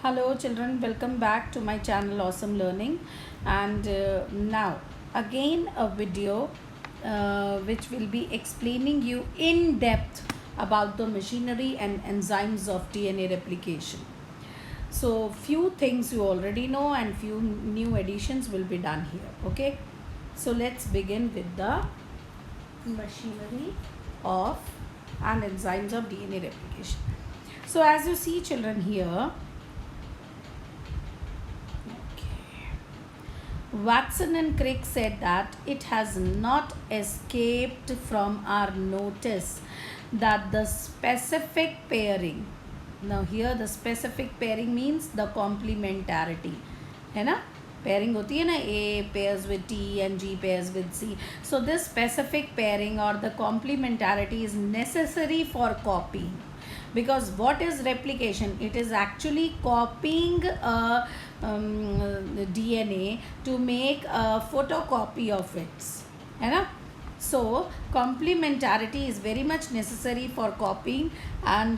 Hello children, welcome back to my channel Awesome Learning. And now again a video which will be explaining you in depth about the machinery and enzymes of DNA replication. So few things you already know and few new additions will be done here. Okay, so let's begin with the machinery of and enzymes of DNA replication. So as you see children here, Watson and Crick said that it has not escaped from our notice that the specific pairing, now here the specific pairing means the complementarity, है ना, pairing होती है ना, A pairs with T and G pairs with C. So this specific pairing or the complementarity is necessary for copying. Because what is replication? It is actually copying a DNA to make a photocopy of it, है ना. So complementarity is very much necessary for copying, and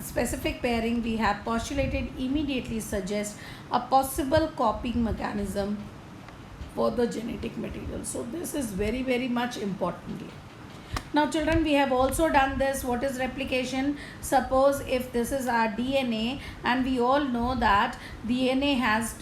specific pairing we have postulated immediately suggests a possible copying mechanism for the genetic material. So this is very much important. Now children, we have also done this. What is replication? Suppose if this is our DNA, and we all know that DNA has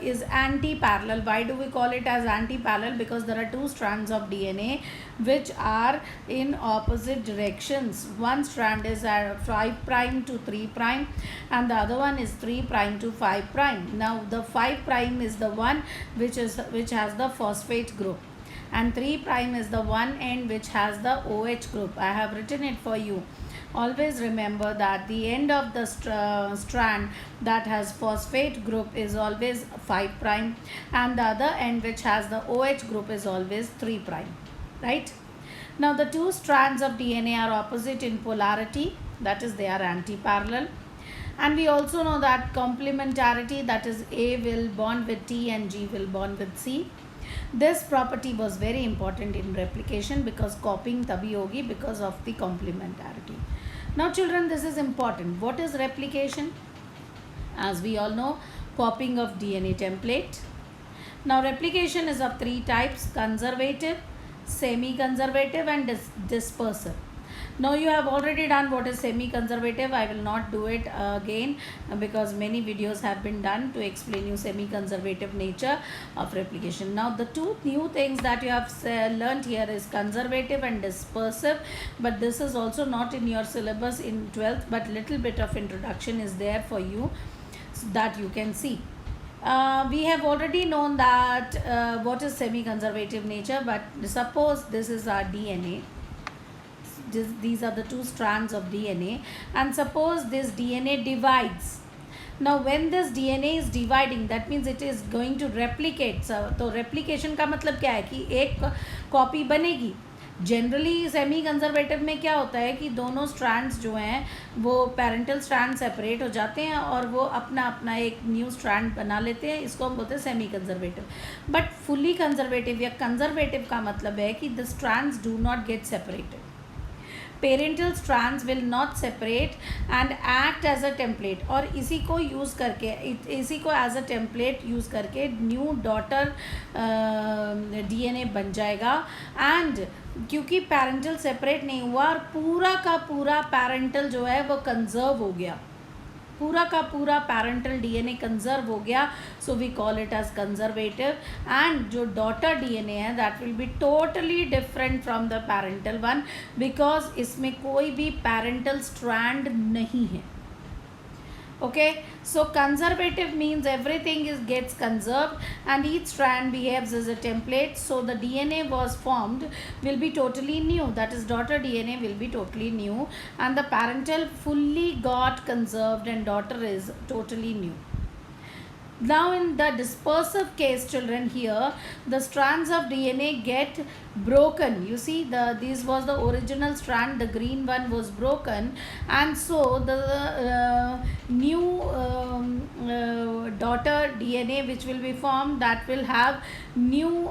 is anti-parallel. Why do we call it as anti-parallel? Because there are two strands of DNA which are in opposite directions. One strand is at 5' to 3', and the other one is 3' to 5'. Now the 5' is the one which has the phosphate group, and 3' is the one end which has the OH group. I have written it for you. Always remember that the end of the strand that has phosphate group is always 5', and the other end which has the OH group is always 3', right? Now the two strands of DNA are opposite in polarity, that is they are anti-parallel. And we also know that complementarity, that is A will bond with T and G will bond with C. This property was very important in replication because copying तभी होगी because of the complementarity. Now children, this is important. What is replication? As we all know, copying of DNA template. Now replication is of three types: conservative, semi-conservative and dispersive. Now you have already done what is semi-conservative. I will not do it again because many videos have been done to explain you semi-conservative nature of replication. Now the two new things that you have learnt here is conservative and dispersive, but this is also not in your syllabus in 12th, but little bit of introduction is there for you so that you can see. We have already known that what is semi-conservative nature, but suppose this is our DNA. These are the two strands of DNA, and suppose this DNA divides. Now when this DNA is dividing, that means it is going to replicate. So replication का मतलब क्या है कि एक copy बनेगी. Generally semi conservative में क्या होता है कि दोनों स्ट्रैंड्स जो हैं वो पेरेंटल स्ट्रैंड सेपरेट हो जाते हैं और वो अपना अपना एक न्यू स्ट्रैंड बना लेते हैं. इसको हम बोलते हैं semi conservative. But fully conservative या कंजर्वेटिव का मतलब है कि the strands do not get separated. Parental strands will not separate and act as a template, और इसी को यूज़ करके, इसी को एज अ टेम्पलेट यूज़ करके न्यू डॉटर DNA बन जाएगा. एंड क्योंकि पेरेंटल सेपरेट नहीं हुआ और पूरा का पूरा पेरेंटल जो है वो कंजर्व हो गया, पूरा का पूरा पेरेंटल DNA कंजर्व हो गया. So we call it as conservative. And जो डॉटर DNA है that will be totally different from the parental one, because इसमें कोई भी पेरेंटल स्ट्रैंड नहीं है. Okay, so conservative means everything gets conserved and each strand behaves as a template. So the DNA was formed will be totally new, that is daughter DNA will be totally new, and the parental fully got conserved and daughter is totally new. Now in the dispersive case children, here the strands of DNA get broken. You see, this was the original strand, the green one was broken, and so the new daughter DNA which will be formed, that will have new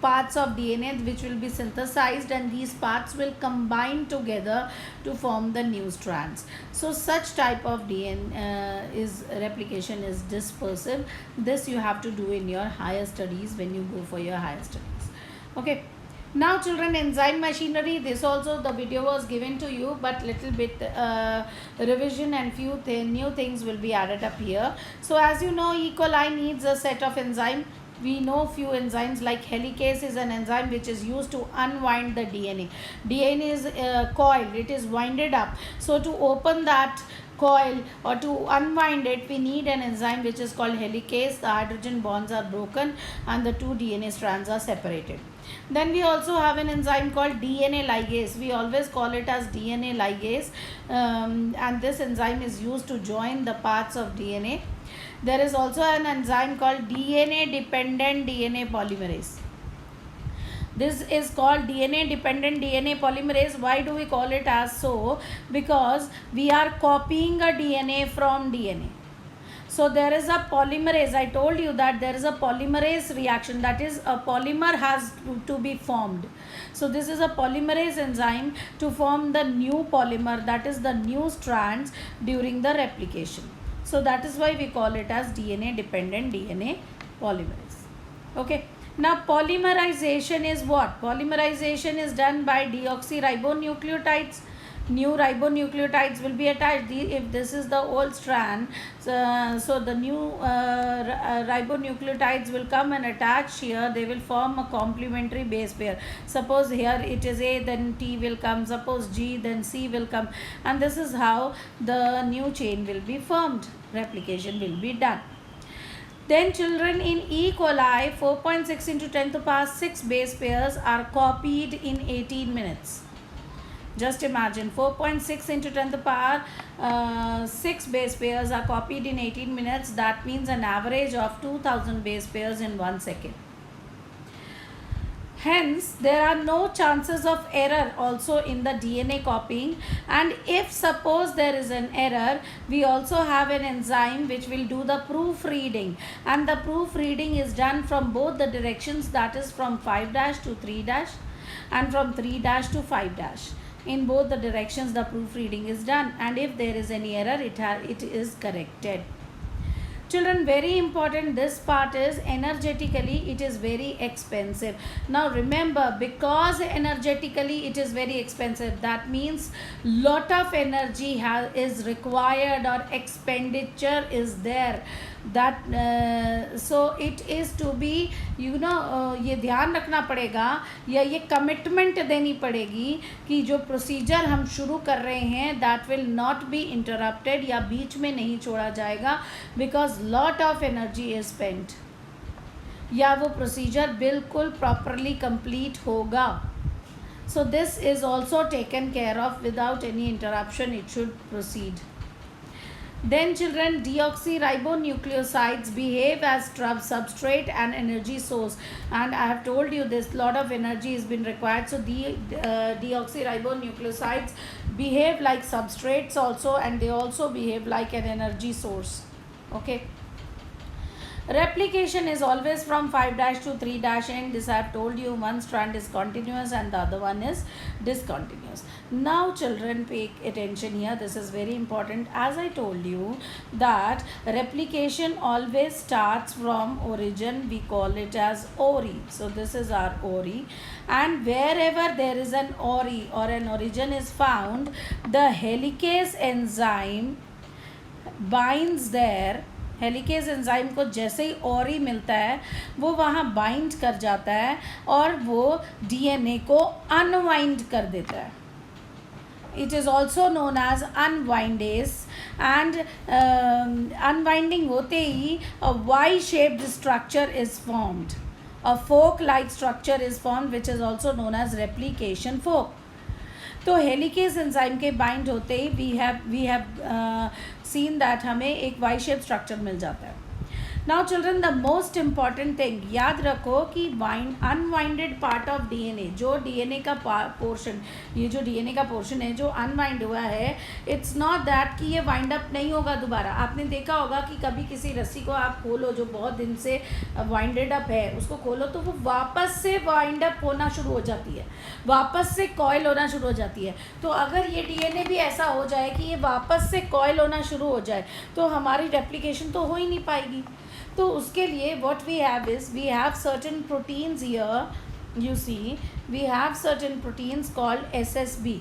parts of DNA which will be synthesized, and these parts will combine together to form the new strands. So such type of DNA is replication is dispersive. This you have to do in your higher studies when you go for your higher studies. Okay. Now children, enzyme machinery, this also the video was given to you, but little bit revision and few new things will be added up here. So as you know, E. coli needs a set of enzyme. We know few enzymes like helicase is an enzyme which is used to unwind the DNA. DNA is coiled, it is winded up. So to open that coil or to unwind it, we need an enzyme which is called helicase. The hydrogen bonds are broken and the two DNA strands are separated. Then we also have an enzyme called DNA ligase. We always call it as DNA ligase, and this enzyme is used to join the parts of DNA. There is also an enzyme called DNA dependent DNA polymerase. This is called DNA dependent DNA polymerase. Why do we call it as so? Because we are copying a DNA from DNA. So there is a polymerase. I told you that there is a polymerase reaction, that is a polymer has to be formed. So this is a polymerase enzyme to form the new polymer, that is the new strands during the replication. So that is why we call it as DNA dependent DNA polymerase. Okay. Now polymerization is what? Polymerization is done by deoxyribonucleotides. New ribonucleotides will be attached. If this is the old strand, so the new ribonucleotides will come and attach here. They will form a complementary base pair. Suppose here it is A, then T will come. Suppose G, then C will come. And this is how the new chain will be formed. Replication will be done. Then children, in E. coli, 4.6 into 10 to the power 6 base pairs are copied in 18 minutes. Just imagine 4.6 into 10 to the power 6 base pairs are copied in 18 minutes. That means an average of 2000 base pairs in 1 second. Hence, there are no chances of error also in the DNA copying. And if suppose there is an error, we also have an enzyme which will do the proofreading. And the proofreading is done from both the directions, that is from 5' to 3' and from 3' to 5'. In both the directions the proofreading is done, and if there is any error, it is corrected. Children, very important, this part is energetically it is very expensive. Now remember, because energetically it is very expensive, that means lot of energy is required or expenditure is there. That so it is to be, you know, ये ध्यान रखना पड़ेगा या ये commitment देनी पड़ेगी कि जो प्रोसीजर हम शुरू कर रहे हैं that will not be interrupted, या बीच में नहीं छोड़ा जाएगा, because lot of energy is spent, या वो प्रोसीजर बिल्कुल प्रॉपरली कंप्लीट होगा. So this is also taken care of without any interruption. It should proceed. Then children, deoxyribonucleosides behave as substrate and energy source, and I have told you this, lot of energy has been required. So deoxyribonucleosides behave like substrates also, and they also behave like an energy source. Okay. Replication is always from 5' to 3' end. This I have told you, one strand is continuous and the other one is discontinuous. Now children, pay attention here, this is very important. As I told you that replication always starts from origin, we call it as ORI. So this is our ORI, and wherever there is an ORI or an origin is found, the helicase enzyme binds there. Helicase enzyme को जैसे ही ओरी मिलता है वो वहाँ bind कर जाता है और वो डीएनए को अनवाइंड कर देता है. It is also known as unwindase, and unwinding होते ही a Y-shaped structure is formed. A fork-like structure is formed, which is also known as replication fork. तो हेलिकेज एंजाइम के बाइंड होते ही वी हैव सीन दैट हमें एक Y shape structure मिल जाता है. Now children the most important thing, याद रखो कि अनवाइंडेड पार्ट ऑफ डीएनए, जो डीएनए का पोर्शन, ये जो डीएनए का पोर्शन है जो अनवाइंड हुआ है, इट्स नॉट दैट कि ये वाइंड अप नहीं होगा दोबारा। आपने देखा होगा कि कभी किसी रस्सी को आप खोलो जो बहुत दिन से वाइंडेड अप है, उसको खोलो तो वो वापस से वाइंड अप होना शुरू हो जाती है, वापस से कॉइल होना शुरू हो जाती है। तो अगर ये डीएनए भी ऐसा हो जाए कि ये वापस से कॉइल होना शुरू हो जाए तो हमारी रेप्लिकेशन तो हो ही नहीं पाएगी। तो उसके लिए what we have is, we have certain proteins here, you see we have certain proteins called SSB.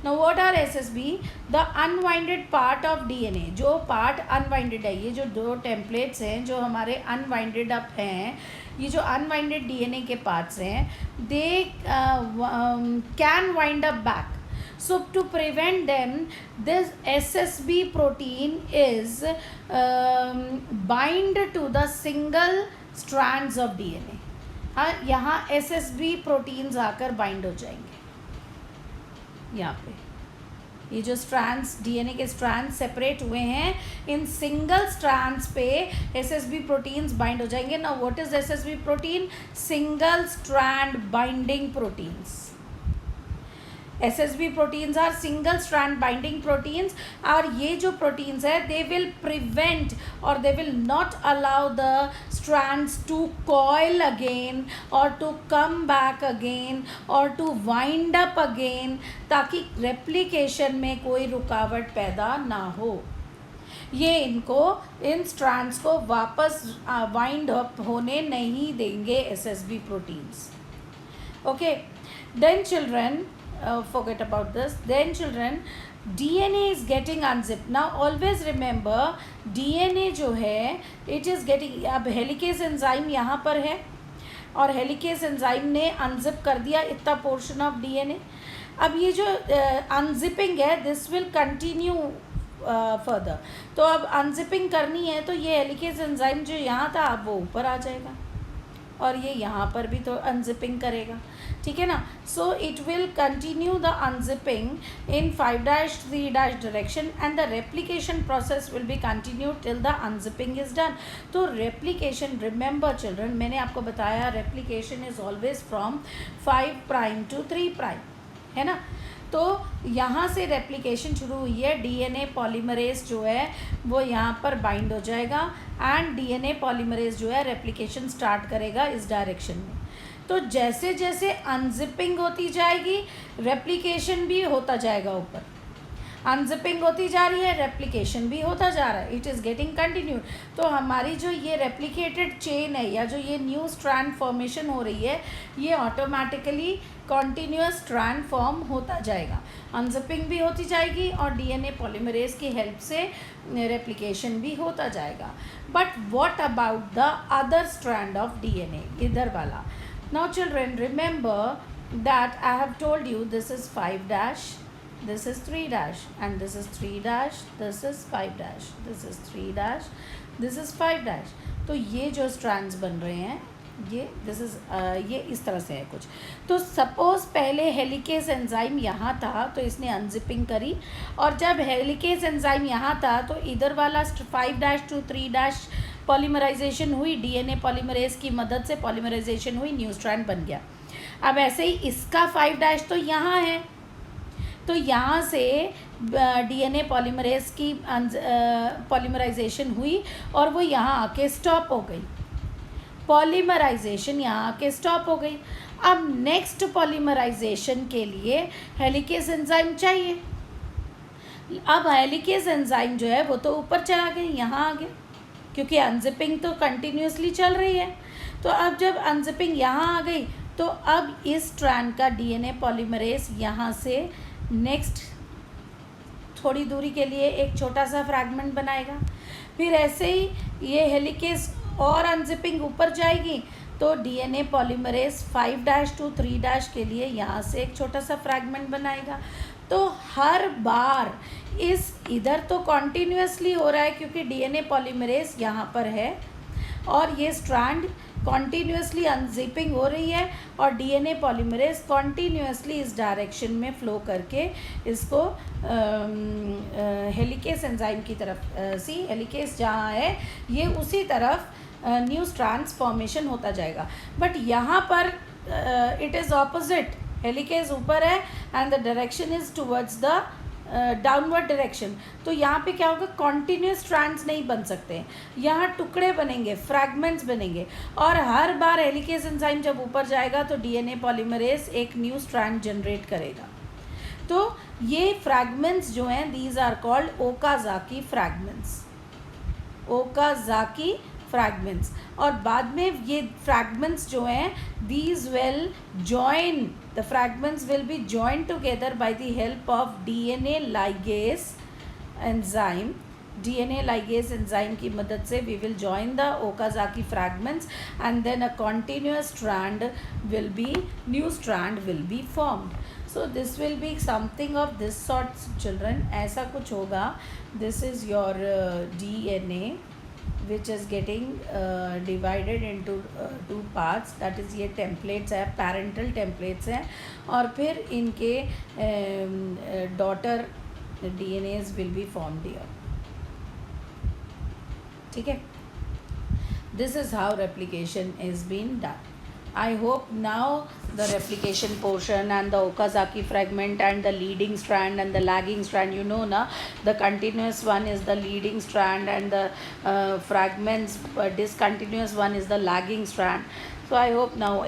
Now what are SSB? The unwinded part of DNA, जो पार्ट अनवाइंडेड है, ये जो दो टेम्पलेट्स हैं जो हमारे अनवाइंडेड अप हैं, ये जो अनवाइंडेड डीएनए के पार्ट्स हैं, they can wind up back. So to prevent them, this SSB protein is bind to the single strands of DNA. हाँ, यहाँ SSB proteins आकर bind हो जाएंगे। यहाँ पे ये जो strands, DNA के strands सेपरेट हुए हैं, इन सिंगल strands पे SSB proteins bind हो जाएंगे। Now what is SSB protein? Single strand binding proteins. SSB proteins are single strand binding proteins, और ये जो proteins है they will prevent or they will not allow the strands to coil again or to come back again or to wind up again, ताकि replication में कोई रुकावट पैदा ना हो। ये इनको, इन strands को वापस wind up होने नहीं देंगे SSB proteins. Okay, then children, forget about this. Then children, DNA is getting unzipped. Now always remember, DNA जो है it is getting, अब हेलिकेज एंजाइम यहाँ पर है और हेलिकेज एंजाइम ने अनजिप कर दिया इतना पोर्शन ऑफ डीएनए। अब ये जो अनजिपिंग है दिस विल कंटिन्यू फर्दर। तो अब अनजिपिंग करनी है तो ये हेलिकेज एंजाइम जो यहाँ था अब वो ऊपर आ जाएगा और ये यहाँ पर भी तो अनजिपिंग करेगा, ठीक है ना। So it will continue the unzipping in 5'3' direction and the replication process will be continue till the unzipping is done. तो रेप्लिकेशन, रिमेंबर चिल्ड्रन, मैंने आपको बताया replication is always from 5' to 3', है ना। तो यहाँ से रेप्लिकेशन शुरू हुई है, डीएनए पॉलीमरेज जो है वो यहाँ पर बाइंड हो जाएगा एंड डीएनए पॉलीमरेज जो है रेप्लिकेशन स्टार्ट करेगा इस डायरेक्शन में। तो जैसे जैसे अनजिपिंग होती जाएगी रेप्लिकेशन भी होता जाएगा ऊपर, अनजिपिंग होती जा रही है रेप्लिकेशन भी होता जा रहा है, इट इज़ गेटिंग कंटिन्यूड। तो हमारी जो ये रेप्लिकेटेड चेन है या जो ये न्यू स्ट्रैंड फॉर्मेशन हो रही है ये ऑटोमेटिकली कॉन्टीन्यूअस स्ट्रैंड फॉर्म होता जाएगा, अनजिपिंग भी होती जाएगी और डीएनए पॉलीमरेज की हेल्प से रेप्लिकेशन भी होता जाएगा। But what about the other strand of DNA, इधर वाला। Now children remember that I have told you this is 5', this is 3', and this is 3', this is 5', this is 3', this is 5'। तो ये जो strands बन रहे हैं ये दिस इज़ ये इस तरह से है कुछ। तो सपोज़ पहले हेलिकेज एंजाइम यहाँ था तो इसने अनजिपिंग करी, और जब हेलिकेज एंजाइम यहाँ था तो इधर वाला 5' to 3' पॉलीमराइजेशन हुई, डीएनए पॉलीमरेज की मदद से पॉलीमराइजेशन हुई, न्यू स्ट्रैंड बन गया। अब ऐसे ही इसका 5' तो यहाँ है, तो यहाँ से डीएनए पॉलीमरेज की पॉलीमराइजेशन हुई और वो यहाँ आके स्टॉप हो गई, पॉलीमराइजेशन यहाँ आके स्टॉप हो गई। अब नेक्स्ट पॉलीमराइजेशन के लिए हेलिकेज एंजाइम चाहिए। अब हेलिकेज एंजाइम जो है वो तो ऊपर चला गया, यहाँ आ गया, क्योंकि अनजिपिंग तो कंटिन्यूसली चल रही है। तो अब जब अनजिपिंग यहाँ आ गई तो अब इस स्ट्रैंड का डीएनए पॉलीमरेज यहाँ से नेक्स्ट थोड़ी दूरी के लिए एक छोटा सा फ्रैगमेंट बनाएगा, फिर ऐसे ही ये हेलिकेज और अनजिपिंग ऊपर जाएगी तो डीएनए पॉलीमरेज 5' to 3' के लिए यहाँ से एक छोटा सा फ्रैगमेंट बनाएगा। तो हर बार इस इधर तो कॉन्टीन्यूसली हो रहा है क्योंकि डीएनए पॉलीमरेज यहाँ पर है और ये स्ट्रैंड कॉन्टीन्यूसली अनजिपिंग हो रही है और डीएनए पॉलीमरेज कॉन्टीन्यूसली इस डायरेक्शन में फ्लो करके इसको हेलिकेस एंजाइम की तरफ हेलिकेस जहाँ है ये उसी तरफ न्यू स्ट्रैंड्स फॉर्मेशन होता जाएगा. बट यहाँ पर इट इज़ ऑपोजिट. हेलिकेस ऊपर है and the direction is towards the downward direction. तो यहाँ पे क्या होगा, कॉन्टीन्यूस स्ट्रैंड्स नहीं बन सकते, यहाँ टुकड़े बनेंगे, फ्रैगमेंट्स बनेंगे. और हर बार हेलिकेस एंजाइम जब ऊपर जाएगा तो डीएनए पॉलीमरेज एक न्यू स्ट्रैंड जनरेट करेगा. तो ये फ्रैगमेंट्स जो हैं these are called Okazaki fragments. Okazaki fragments. और बाद में ये फ्रैगमेंट्स जो हैं these will join, the fragments will be joined together by the help of DNA ligase enzyme. DNA ligase enzyme की मदद से we will join the Okazaki fragments and then a continuous strand will be, new strand will be formed. So this will be something of this sort children. ऐसा कुछ होगा. This is your DNA which is getting divided into two parts. that is ये templates है, parental templates हैं और फिर इनके daughter DNAs will be formed here. ठीक है. This is how replication is being done. I hope now the replication portion and the Okazaki fragment and the leading strand and the lagging strand, you know na, the continuous one is the leading strand and the fragments discontinuous one is the lagging strand. So I hope now